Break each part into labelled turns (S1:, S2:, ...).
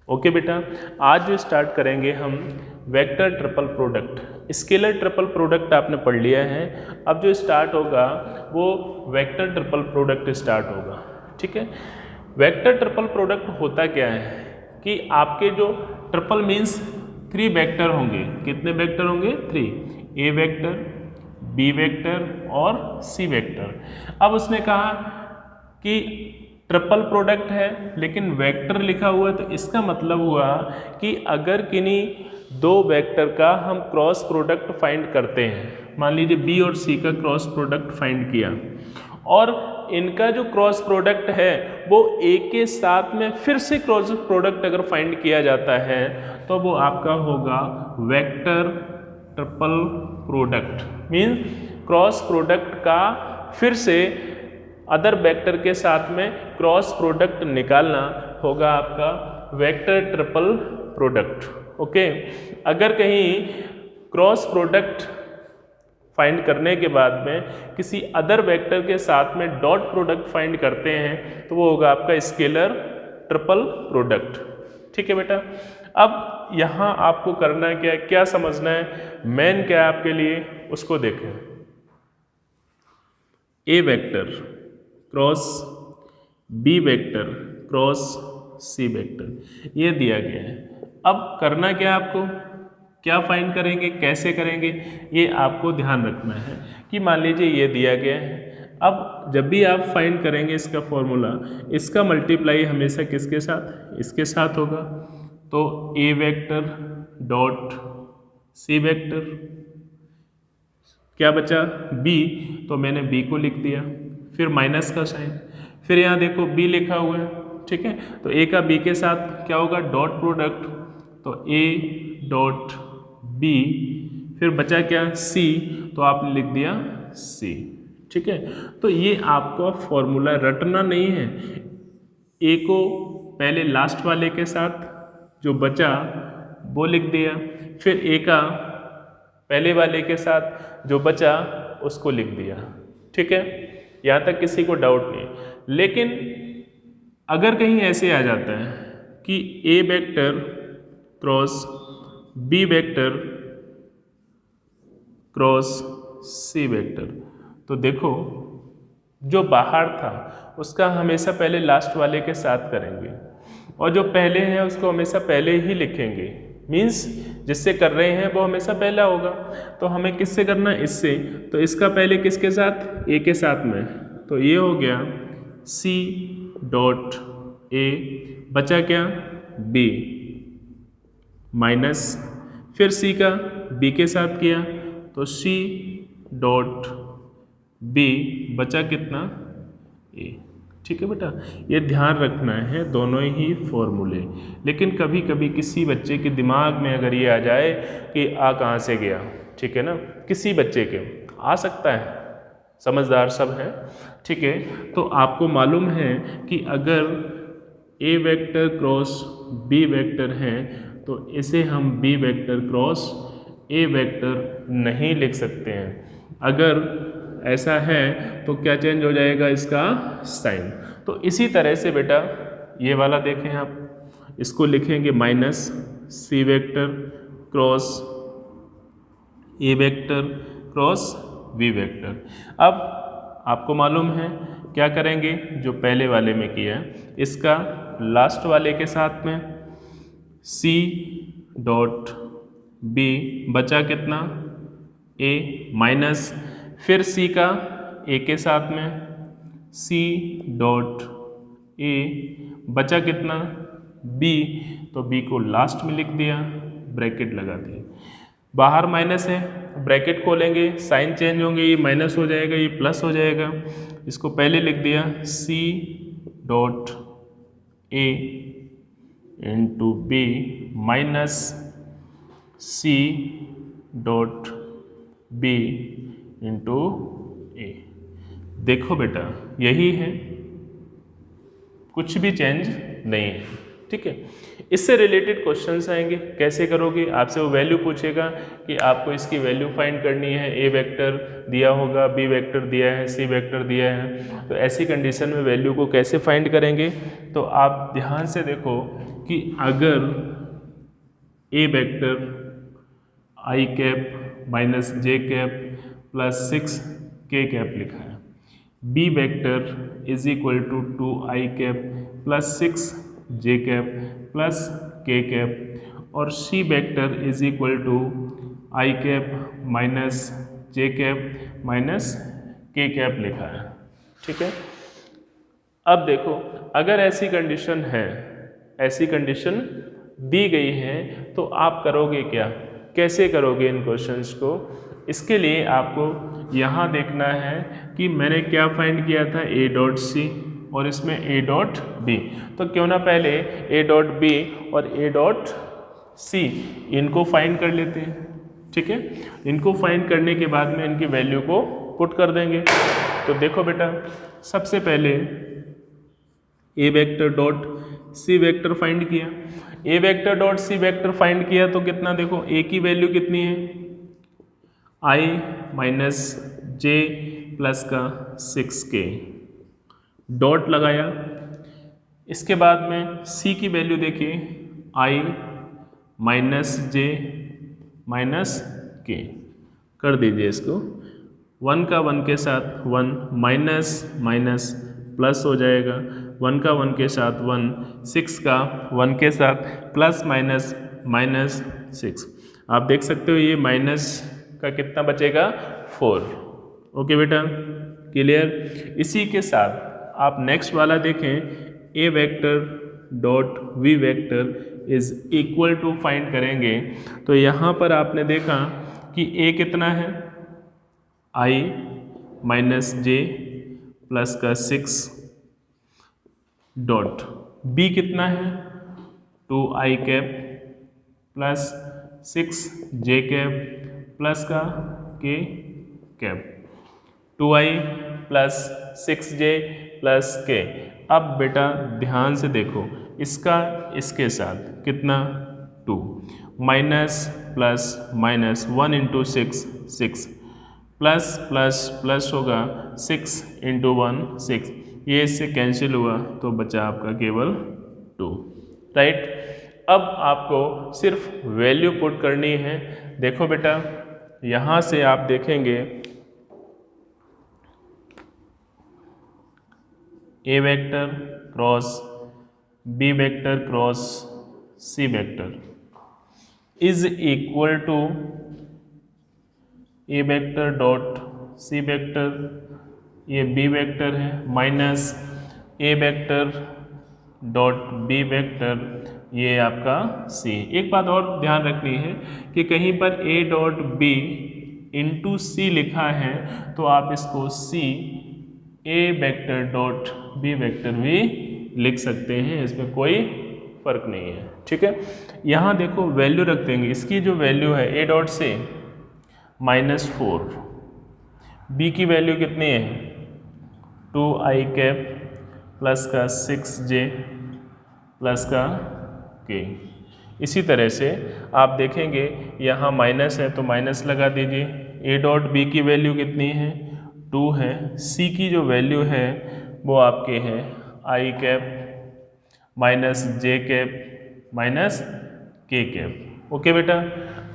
S1: Okay बेटा, आज जो स्टार्ट करेंगे हम vector triple product. Scalar triple product आपने पढ़ लिया है, अब जो स्टार्ट होगा वो वेक्टर ट्रिपल प्रोडक्ट स्टार्ट होगा। ठीक है, वेक्टर ट्रिपल प्रोडक्ट होता क्या है कि आपके जो ट्रिपल मीन्स 3 वेक्टर होंगे। कितने वेक्टर होंगे? 3, ए वेक्टर, बी वेक्टर और सी वेक्टर। अब उसने कहा कि ट्रिपल प्रोडक्ट है लेकिन वेक्टर लिखा हुआ है, तो इसका मतलब हुआ कि अगर किन्हीं 2 वेक्टर का हम क्रॉस प्रोडक्ट फाइंड करते हैं, मान लीजिए बी और सी का क्रॉस प्रोडक्ट फाइंड किया और इनका जो क्रॉस प्रोडक्ट है वो ए के साथ में फिर से क्रॉस प्रोडक्ट अगर फाइंड किया जाता है तो वो आपका होगा vector triple product. Means cross product का फिर से अदर वेक्टर के साथ में क्रॉस प्रोडक्ट निकालना होगा आपका वेक्टर ट्रिपल प्रोडक्ट। ओके, अगर कहीं क्रॉस प्रोडक्ट फाइंड करने के बाद में किसी अदर वेक्टर के साथ में डॉट प्रोडक्ट फाइंड करते हैं तो वो होगा आपका स्केलर ट्रिपल प्रोडक्ट। ठीक है बेटा, अब यहाँ आपको करना क्या है, क्या समझना है, मेन क्या है आपके लिए उसको देखें। A vector cross B vector cross C vector ये दिया गया है। अब करना क्या है आपको, क्या फाइंड करेंगे, कैसे करेंगे, ये आपको ध्यान रखना है कि मान लीजिए ये दिया गया है। अब जब भी आप फाइंड करेंगे इसका फॉर्मूला, इसका मल्टीप्लाई हमेशा किसके साथ, इसके साथ होगा। तो ए वेक्टर डॉट सी वेक्टर, क्या बचा बी, तो मैंने बी को लिख दिया, फिर माइनस का साइन, फिर यहाँ देखो बी लिखा हुआ है। ठीक है, तो ए का बी के साथ क्या होगा, डॉट प्रोडक्ट, तो ए डॉट बी, फिर बचा क्या सी, तो आपने लिख दिया सी। ठीक है, तो ये आपको फॉर्मूला रटना नहीं है, ए को पहले लास्ट वाले के साथ जो बचा वो लिख दिया, फिर ए का पहले वाले के साथ जो बचा उसको लिख दिया। ठीक है, यहाँ तक किसी को डाउट नहीं। लेकिन अगर कहीं ऐसे आ जाता है कि A vector cross B vector cross C vector, तो देखो जो बाहर था उसका हमेशा पहले लास्ट वाले के साथ करेंगे और जो पहले है उसको हमेशा पहले ही लिखेंगे। मीन्स जिससे कर रहे हैं वो हमेशा पहला होगा, तो हमें किससे करना है, इससे। तो इसका पहले किसके साथ, ए के साथ में, तो ये हो गया सी डॉट ए, बचा क्या बी, माइनस फिर सी का बी के साथ किया तो सी डॉट बी, बचा कितना ए। ठीक है बेटा, ये ध्यान रखना है दोनों ही फॉर्मूले। लेकिन कभी कभी किसी बच्चे के दिमाग में अगर ये आ जाए कि आ कहाँ से गया, ठीक है ना, किसी बच्चे के आ सकता है, समझदार सब हैं। ठीक है, तो आपको मालूम है कि अगर A vector cross B vector है तो इसे हम B vector cross A vector नहीं लिख सकते हैं। अगर ऐसा है तो क्या चेंज हो जाएगा, इसका साइन। तो इसी तरह से बेटा ये वाला देखें आप, इसको लिखेंगे minus C vector cross A vector cross B vector. अब आपको मालूम है क्या करेंगे, जो पहले वाले में किया है इसका लास्ट वाले के साथ में सी डॉट बी, बचा कितना ए, माइनस फिर सी का ए के साथ में सी डॉट ए, बचा कितना बी, तो बी को लास्ट में लिख दिया, ब्रैकेट लगा दिया, बाहर माइनस है, ब्रैकेट खोलेंगे, साइन चेंज होंगे, ये माइनस हो जाएगा, ये प्लस हो जाएगा, इसको पहले लिख दिया C dot A into B minus C dot B into A. देखो बेटा यही है, कुछ भी चेंज नहीं है। ठीक है। इससे रिलेटेड क्वेश्चंस आएंगे, कैसे करोगे, आपसे वो वैल्यू पूछेगा कि आपको इसकी वैल्यू फाइंड करनी है, ए वेक्टर दिया होगा, बी वेक्टर दिया है, सी वेक्टर दिया है, तो ऐसी कंडीशन में वैल्यू को कैसे फाइंड करेंगे। तो आप ध्यान से देखो कि अगर A vector I cap minus J cap plus 6 K cap लिखा है, B vector is equal to 2 I cap plus 6 J cap plus K cap, और C vector is equal to I cap minus J cap minus K cap लिखा है, ठीक है। अब देखो, अगर ऐसी कंडीशन है, ऐसी कंडीशन दी गई है, तो आप करोगे क्या, कैसे करोगे इन क्वेश्चंस को। इसके लिए आपको यहाँ देखना है कि मैंने क्या फाइंड किया था, ए डॉट सी और इसमें ए डॉट बी, तो क्यों ना पहले ए डॉट बी और ए डॉट सी इनको फाइंड कर लेते हैं, ठीक है। इनको फाइंड करने के बाद में इनकी वैल्यू को पुट कर देंगे। तो देखो बेटा, सबसे पहले A vector dot C vector find किया, A vector dot C vector find किया तो कितना, देखो ए की वैल्यू कितनी है, आई माइनस जे प्लस का 6k, डॉट लगाया। इसके बाद में सी की वैल्यू देखिए, आई माइनस जे माइनस के, कर दीजिए इसको, 1 का 1 के साथ 1, माइनस माइनस प्लस हो जाएगा, 1 का 1 के साथ 1, 6 का 1 के साथ प्लस माइनस माइनस 6। आप देख सकते हो ये माइनस का कितना बचेगा, 4। ओके बेटा, क्लियर। इसी के साथ आप नेक्स्ट वाला देखें, A vector dot V vector is equal to find करेंगे, तो यहाँ पर आपने देखा कि ए कितना है, आई माइनस जे प्लस का 6 डॉट, बी कितना है, 2 I cap plus 6 J cap plus का के cap, 2i plus 6j plus के। अब बेटा ध्यान से देखो, इसका इसके साथ कितना, 2, minus plus minus 1 into 6 6, plus plus plus होगा 6 इंटू 1 6, ये इससे कैंसिल हुआ तो बचा आपका केवल 2, राइट। अब आपको सिर्फ वैल्यू पुट करनी है। देखो बेटा, यहाँ से आप देखेंगे A vector cross B vector cross C vector is equal to A vector dot C vector, ये बी वेक्टर है, minus A vector dot B vector, ये आपका सी। एक बात और ध्यान रखनी है कि कहीं पर ए डॉट बी इंटू सी लिखा है तो आप इसको सी ए वेक्टर डॉट बी वेक्टर भी लिख सकते हैं, इसमें कोई फर्क नहीं है, ठीक है। यहाँ देखो वैल्यू रख देंगे, इसकी जो वैल्यू है ए डॉट से -4, बी की वैल्यू कितनी है, 2i कैप प्लस का 6j प्लस का k। इसी तरह से आप देखेंगे यहाँ माइनस है तो माइनस लगा दीजिए, ए डॉट बी की वैल्यू कितनी है, 2 है, सी की जो वैल्यू है वो आपके है आई cap minus J cap minus K cap. Okay बेटा,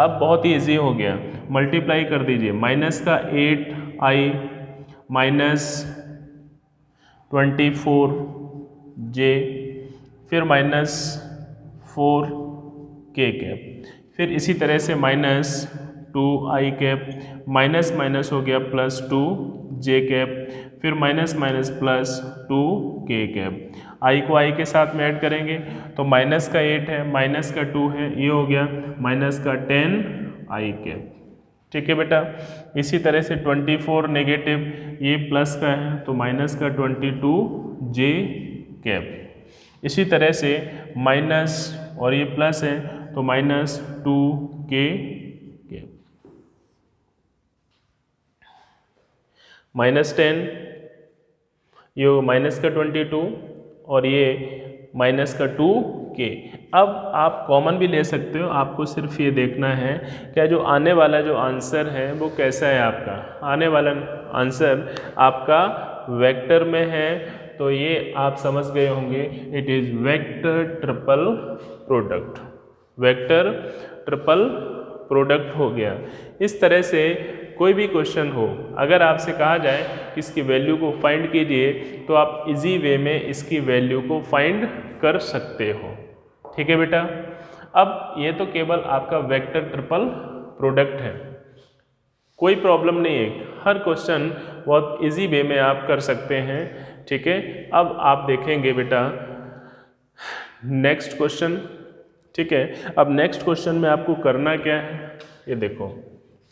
S1: अब बहुत ही ईजी हो गया, मल्टीप्लाई कर दीजिए, माइनस का 8i माइनस 24j फिर माइनस 4k कैप, फिर इसी तरह से minus 2i cap, minus minus हो गया प्लस 2j कैप, फिर minus minus plus 2k cap. i को i के साथ में ऐड करेंगे तो माइनस का 8 है, माइनस का 2 है, ये हो गया माइनस का 10i कैप, ठीक है बेटा। इसी तरह से 24 नेगेटिव, ये प्लस का है तो माइनस का 22j कैप। इसी तरह से माइनस और ये प्लस है तो माइनस 2k कैप, माइनस 10, ये माइनस का 22 और ये माइनस का 2 के। अब आप कॉमन भी ले सकते हो, आपको सिर्फ ये देखना है क्या जो आने वाला जो आंसर है वो कैसा है आपका। आने वाला आंसर आपका वेक्टर में है, तो ये आप समझ गए होंगे, it is vector triple product. Vector triple product हो गया। इस तरह से कोई भी क्वेश्चन हो, अगर आपसे कहा जाए कि इसकी वैल्यू को फाइंड कीजिए, तो आप इजी वे में इसकी वैल्यू को फाइंड कर सकते हो। ठीक है बेटा। अब ये तो केवल आपका वेक्टर ट्रिपल प्रोडक्ट है, कोई प्रॉब्लम नहीं है, हर क्वेश्चन बहुत इजी वे में आप कर सकते हैं। ठीक है। अब आप देखेंगे बेटा नेक्स्ट क्वेश्चन। ठीक है। अब नेक्स्ट क्वेश्चन में आपको करना क्या है, ये देखो।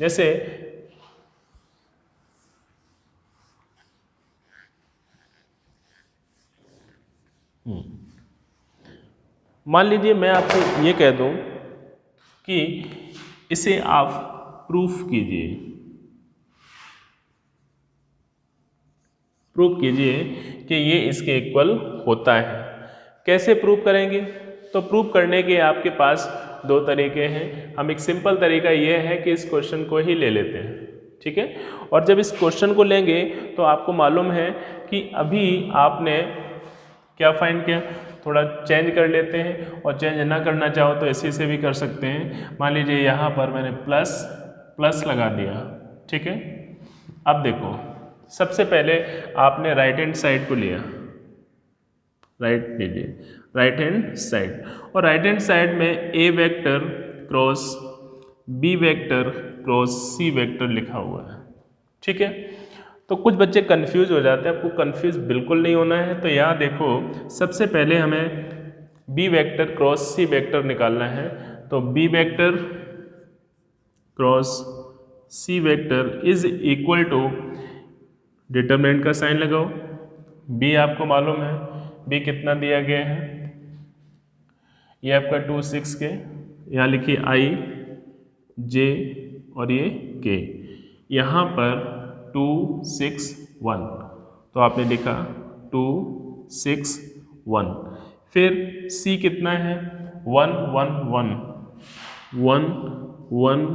S1: जैसे मान लीजिए मैं आपको ये कह दूं कि इसे आप प्रूफ कीजिए, प्रूफ कीजिए कि ये इसके इक्वल होता है। कैसे प्रूफ करेंगे? तो प्रूफ करने के आपके पास दो तरीके हैं। हम एक सिंपल तरीका ये है कि इस क्वेश्चन को ही ले लेते हैं। ठीक है। और जब इस क्वेश्चन को लेंगे तो आपको मालूम है कि अभी आपने क्या फाइंड किया, थोड़ा चेंज कर लेते हैं, और चेंज ना करना चाहो तो ऐसे से भी कर सकते हैं। मान लीजिए यहाँ पर मैंने प्लस प्लस लगा दिया। ठीक है। अब देखो, सबसे पहले आपने राइट हैंड साइड को लिया, राइट लीजिए, राइट हैंड साइड, और राइट हैंड साइड में A vector cross B vector cross C vector लिखा हुआ है। ठीक है। तो कुछ बच्चे कंफ्यूज हो जाते हैं, आपको कंफ्यूज बिल्कुल नहीं होना है। तो यहाँ देखो, सबसे पहले हमें B vector cross C vector निकालना है। तो B vector cross C vector is equal to, determinant का साइन लगाओ, बी आपको मालूम है, बी कितना दिया गया है, ये आपका 2 6 के, यहाँ लिखिए आई जे और ये के, यहाँ पर 2 6 1, तो आपने लिखा 2 6 1। फिर C कितना है, 1 1 1 1 1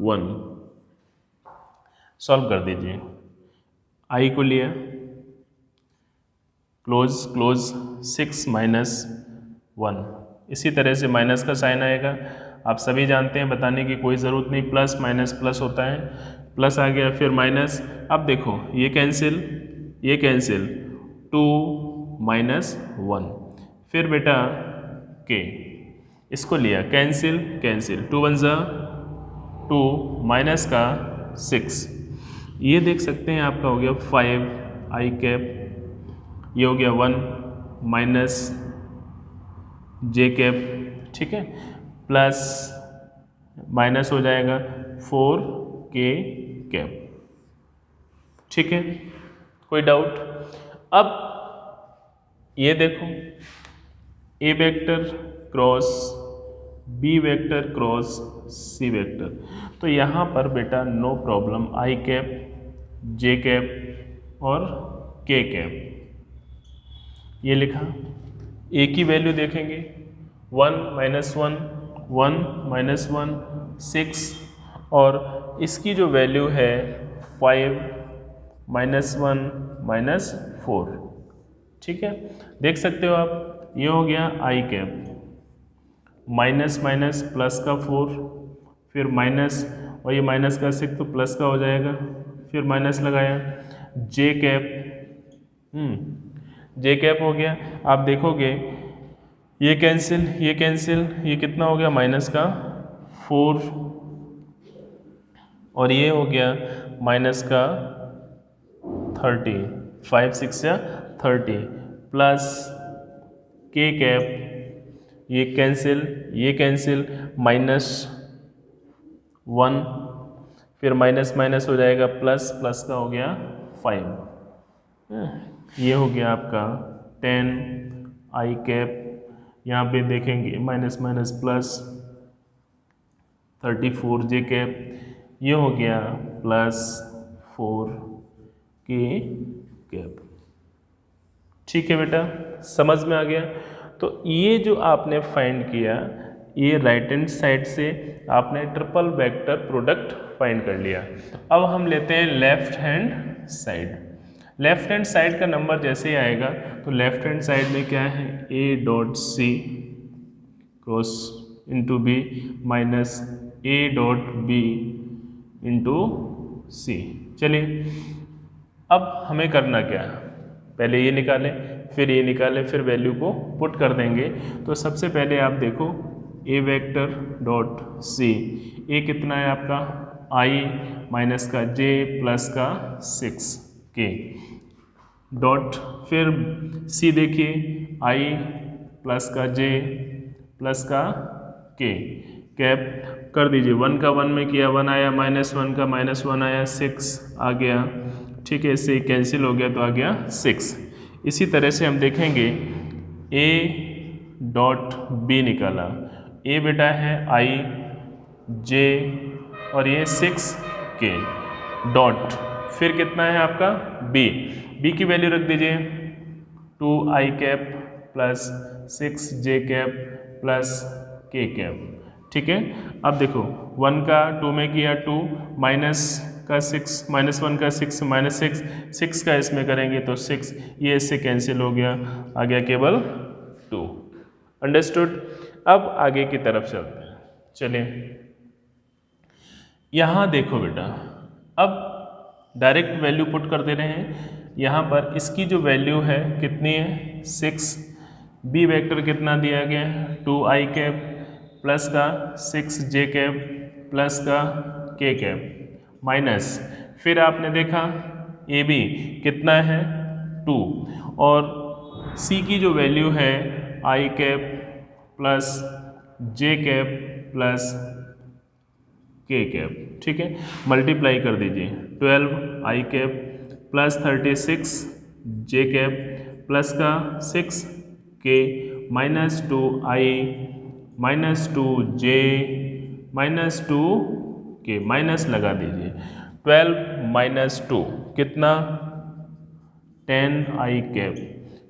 S1: 1, सॉल्व कर दीजिए। I को लिया, क्लोज क्लोज 6 माइनस 1, इसी तरह से माइनस का साइन आएगा। आप सभी जानते हैं, बताने की कोई ज़रूरत नहीं, प्लस माइनस प्लस होता है, प्लस आ गया, फिर माइनस। अब देखो ये कैंसिल, ये कैंसिल, 2 माइनस 1, फिर बेटा के, इसको लिया, कैंसिल कैंसिल, 2 1 ज़ा 2, माइनस का 6, ये देख सकते हैं आपका हो गया 5 आई कैप, ये हो गया 1 माइनस जे कैप। ठीक है। प्लस माइनस हो जाएगा 4 के कैप। ठीक है। कोई डाउट? अब ये देखो, A vector cross B vector cross C vector, तो यहाँ पर बेटा no problem, I cap J cap और के कैप, ये लिखा। ए की वैल्यू देखेंगे, 1 माइनस 1 1 माइनस 1 6, और इसकी जो वैल्यू है 5 माइनस 1 माइनस 4। ठीक है। देख सकते हो आप, ये हो गया आई कैप, माइनस माइनस प्लस का 4, फिर माइनस, और ये माइनस का 6 तो प्लस का हो जाएगा, फिर माइनस लगाया, जे कैप, जे कैप हो गया। आप देखोगे ये कैंसिल, ये कैंसिल, ये कितना हो गया, माइनस का 4, और ये हो गया माइनस का 30, 5 6 या 30, प्लस के कैप, ये कैंसिल, ये कैंसिल, माइनस 1, फिर माइनस माइनस हो जाएगा प्लस, प्लस का हो गया 5, ये हो गया आपका 10 आई कैप, यहाँ पे देखेंगे माइनस माइनस प्लस 34 जे कैप, ये हो गया प्लस 4 के कैप। ठीक है बेटा, समझ में आ गया? तो ये जो आपने फाइंड किया, ये राइट हैंड साइड से आपने ट्रिपल वेक्टर प्रोडक्ट फाइंड कर लिया। अब हम लेते हैं left hand side. Left hand side का नंबर जैसे ही आएगा तो लेफ्ट हैंड साइड में क्या है, A dot C cross into B minus A dot B into C. चलिए अब हमें करना क्या है, पहले ये निकालें फिर ये निकालें फिर वैल्यू को पुट कर देंगे। तो सबसे पहले आप देखो ए वेक्टर डॉट सी, ए कितना है आपका आई माइनस का जे प्लस का 6 के डॉट, फिर सी देखिए आई प्लस का जे प्लस का के कैप कर दीजिए। 1 का 1 में किया 1 आया, -1 का -1 आया 6 आ गया, ठीक है, इससे कैंसिल हो गया तो आ गया 6। इसी तरह से हम देखेंगे ए डॉट बी निकाला, ए बेटा है आई जे और ये 6 के डॉट, फिर कितना है आपका बी, बी की वैल्यू रख दीजिए 2 I cap plus 6 J cap plus K cap, ठीक है। अब देखो 1 का 2 में किया 2 माइनस का 6 -1 का 6 -6 6 का इसमें करेंगे तो 6, ये इससे कैंसिल हो गया, आ गया केवल 2। अंडरस्टूड। अब आगे की तरफ चलते हैं। चलिए यहाँ देखो बेटा, अब डायरेक्ट वैल्यू पुट कर दे रहे हैं। यहाँ पर इसकी जो वैल्यू है कितनी है 6, बी वेक्टर कितना दिया गया है 2 आई कैप प्लस का 6 जे कैप प्लस का के कैप माइनस, फिर आपने देखा ए बी कितना है 2 और सी की जो वैल्यू है आई कैप प्लस जे कैप प्लस के कैप, ठीक है, मल्टीप्लाई कर दीजिए 12 आई कैप प्लस 36 जे कैप प्लस का 6 के माइनस 2 आई माइनस 2 जे माइनस 2 के, माइनस लगा दीजिए 12 माइनस 2 कितना 10 आई कैप,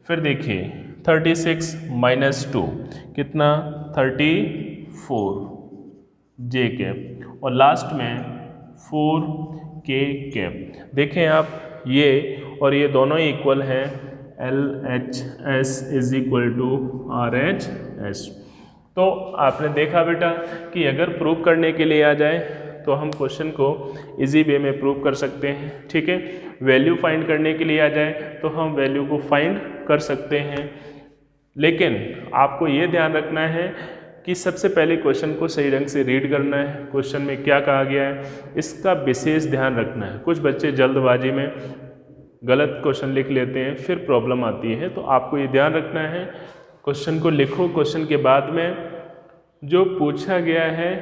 S1: फिर देखिए 36 माइनस 2 कितना 34 जे कैप और लास्ट में 4 के कैप। देखें आप ये और ये दोनों ही इक्वल हैं, LHS is equal to RHS। तो आपने देखा बेटा कि अगर प्रूव करने के लिए आ जाए तो हम क्वेश्चन को इजी वे में प्रूव कर सकते हैं, ठीक है। वैल्यू फाइंड करने के लिए आ जाए तो हम वैल्यू को फाइंड कर सकते हैं, लेकिन आपको ये ध्यान रखना है कि सबसे पहले क्वेश्चन को सही ढंग से रीड करना है, क्वेश्चन में क्या कहा गया है इसका विशेष ध्यान रखना है। कुछ बच्चे जल्दबाजी में गलत क्वेश्चन लिख लेते हैं, फिर प्रॉब्लम आती है। तो आपको ये ध्यान रखना है, क्वेश्चन को लिखो, क्वेश्चन के बाद में जो पूछा गया है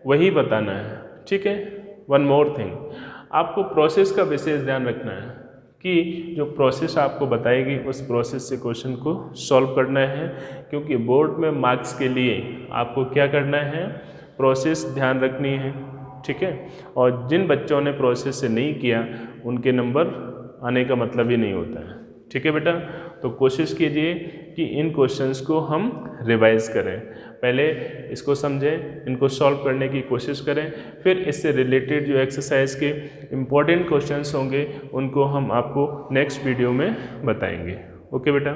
S1: वही बताना है, ठीक है। वन मोर थिंग, आपको प्रोसेस का विशेष ध्यान रखना है कि जो प्रोसेस आपको बताएगी उस प्रोसेस से क्वेश्चन को सॉल्व करना है, क्योंकि बोर्ड में मार्क्स के लिए आपको क्या करना है, प्रोसेस ध्यान रखनी है, ठीक है। और जिन बच्चों ने प्रोसेस से नहीं किया उनके नंबर आने का मतलब ही नहीं होता है, ठीक है बेटा। तो कोशिश कीजिए कि इन क्वेश्चंस को हम रिवाइज करें, पहले इसको समझें, इनको सॉल्व करने की कोशिश करें, फिर इससे रिलेटेड जो एक्सरसाइज के इम्पोर्टेंट क्वेश्चंस होंगे उनको हम आपको नेक्स्ट वीडियो में बताएंगे। ओके बेटा।